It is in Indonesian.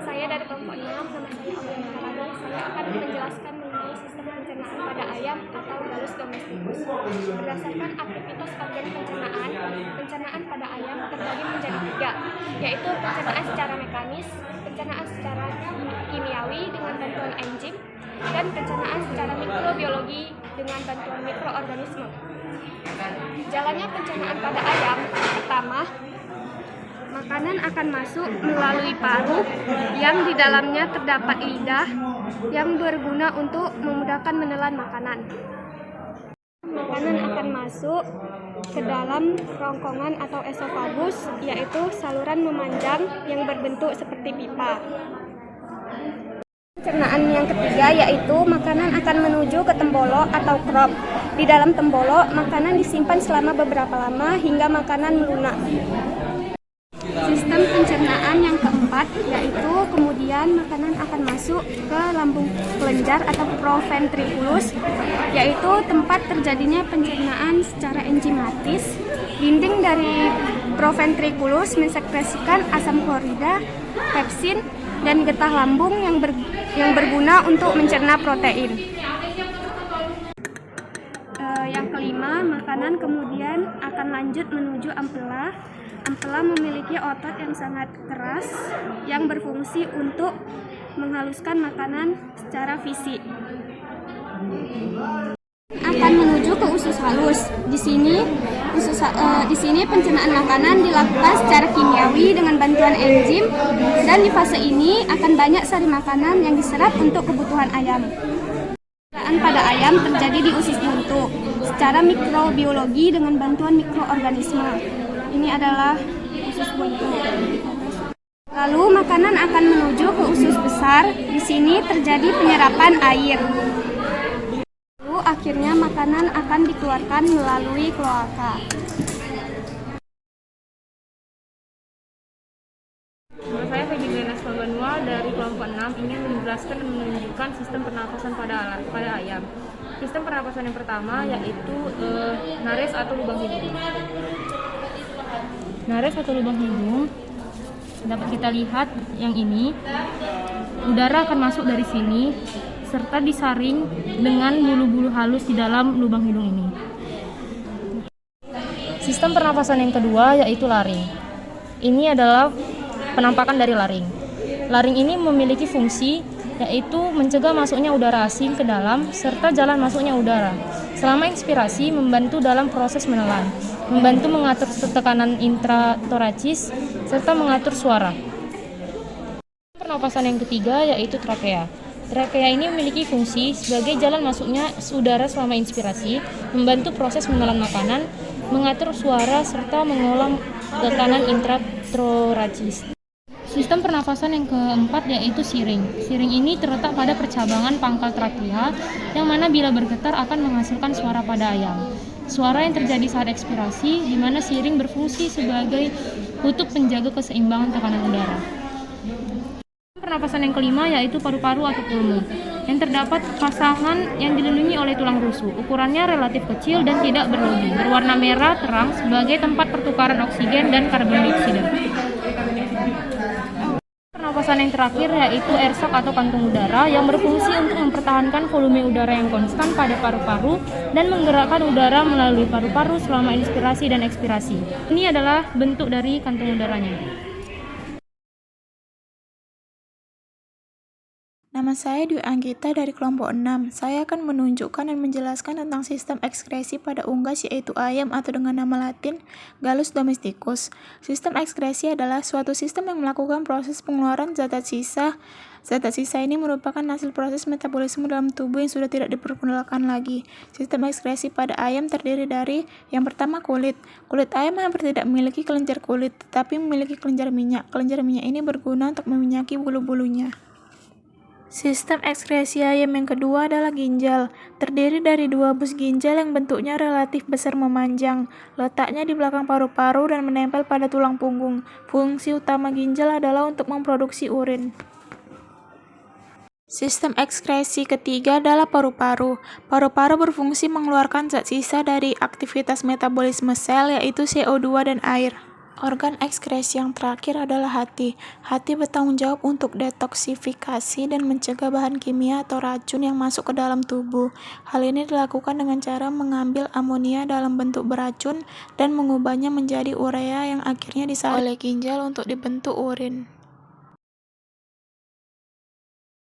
Saya dari kelompok 6, nama saya Aulia Karani. Saya akan menjelaskan mengenai sistem pencernaan pada ayam atau Gallus domesticus. Berdasarkan aktivitas organ pencernaan pada ayam terbagi menjadi 3, yaitu pencernaan secara mekanis, pencernaan secara kimiawi dengan bantuan enzim, dan pencernaan secara mikrobiologi dengan bantuan mikroorganisme. Jalannya pencernaan pada ayam, pertama, makanan akan masuk melalui paru yang di dalamnya terdapat lidah yang berguna untuk memudahkan menelan makanan. Makanan akan masuk ke dalam kerongkongan atau esofagus, yaitu saluran memanjang yang berbentuk seperti pipa. Pencernaan yang ketiga yaitu makanan akan menuju ke tembolo atau crop. Di dalam tembolo, makanan disimpan selama beberapa lama hingga makanan melunak. Sistem pencernaan yang keempat yaitu kemudian makanan akan masuk ke lambung kelenjar atau proventriculus, yaitu tempat terjadinya pencernaan secara enzimatis. Dinding dari proventriculus mensekresikan asam klorida, pepsin, dan getah lambung yang berguna untuk mencerna protein. Yang kelima, makanan kemudian akan lanjut menuju ampela. Ampela memiliki otot yang sangat keras yang berfungsi untuk menghaluskan makanan secara fisik. Akan menuju ke usus halus. Di sini pencernaan makanan dilakukan secara kimiawi dengan bantuan enzim, dan di fase ini akan banyak sari makanan yang diserap untuk kebutuhan ayam. Pencernaan pada ayam terjadi di usus buntu secara mikrobiologi dengan bantuan mikroorganisme. Ini adalah usus buntu. Lalu makanan akan menuju ke usus besar. Di sini terjadi penyerapan air. Lalu akhirnya makanan akan dikeluarkan melalui kloaka. Saya Fegilena Spabanua dari kelompok 6 ingin menjelaskan dan menunjukkan sistem pernapasan pada ayam. Sistem pernapasan yang pertama yaitu nares atau lubang hidung. Nares atau lubang hidung dapat kita lihat yang ini. Udara akan masuk dari sini serta disaring dengan bulu-bulu halus di dalam lubang hidung ini. Sistem pernapasan yang kedua yaitu laring. Ini adalah penampakan dari laring. Laring ini memiliki fungsi yaitu mencegah masuknya udara asing ke dalam serta jalan masuknya udara. Selama inspirasi membantu dalam proses menelan, membantu mengatur tekanan intratoracis serta mengatur suara. Pernapasan yang ketiga yaitu trakea. Trakea ini memiliki fungsi sebagai jalan masuknya udara selama inspirasi, membantu proses menelan makanan, mengatur suara serta mengolah tekanan intratoracis. Sistem pernafasan yang keempat yaitu siring. Siring ini terletak pada percabangan pangkal trakea yang mana bila bergetar akan menghasilkan suara pada ayam. Suara yang terjadi saat ekspirasi di mana siring berfungsi sebagai tutup penjaga keseimbangan tekanan udara. Pernapasan yang kelima yaitu paru-paru atau pulmo, yang terdapat pasangan yang dilindungi oleh tulang rusuk. Ukurannya relatif kecil dan tidak berlobby, berwarna merah terang sebagai tempat pertukaran oksigen dan karbon dioksida. Pernapasan yang terakhir yaitu air sac atau kantung udara yang berfungsi untuk mempertahankan volume udara yang konstan pada paru-paru dan menggerakkan udara melalui paru-paru selama inspirasi dan ekspirasi. Ini adalah bentuk dari kantung udaranya. Nama saya Dwi Anggita dari kelompok 6. Saya akan menunjukkan dan menjelaskan tentang sistem ekskresi pada unggas yaitu ayam atau dengan nama latin Gallus domesticus. Sistem ekskresi adalah suatu sistem yang melakukan proses pengeluaran zat sisa. Zat sisa ini merupakan hasil proses metabolisme dalam tubuh yang sudah tidak dipergunakan lagi. Sistem ekskresi pada ayam terdiri dari yang pertama kulit. Kulit ayam hampir tidak memiliki kelenjar kulit, tetapi memiliki kelenjar minyak. Kelenjar minyak ini berguna untuk meminyaki bulu-bulunya. Sistem ekskresi ayam yang kedua adalah ginjal. Terdiri dari 2 bus ginjal yang bentuknya relatif besar memanjang. Letaknya di belakang paru-paru dan menempel pada tulang punggung. Fungsi utama ginjal adalah untuk memproduksi urin. Sistem ekskresi ketiga adalah paru-paru. Paru-paru berfungsi mengeluarkan zat sisa dari aktivitas metabolisme sel yaitu CO2 dan air. Organ ekskresi yang terakhir adalah hati. Hati bertanggung jawab untuk detoksifikasi dan mencegah bahan kimia atau racun yang masuk ke dalam tubuh. Hal ini dilakukan dengan cara mengambil amonia dalam bentuk beracun dan mengubahnya menjadi urea yang akhirnya disaring oleh ginjal untuk dibentuk urin.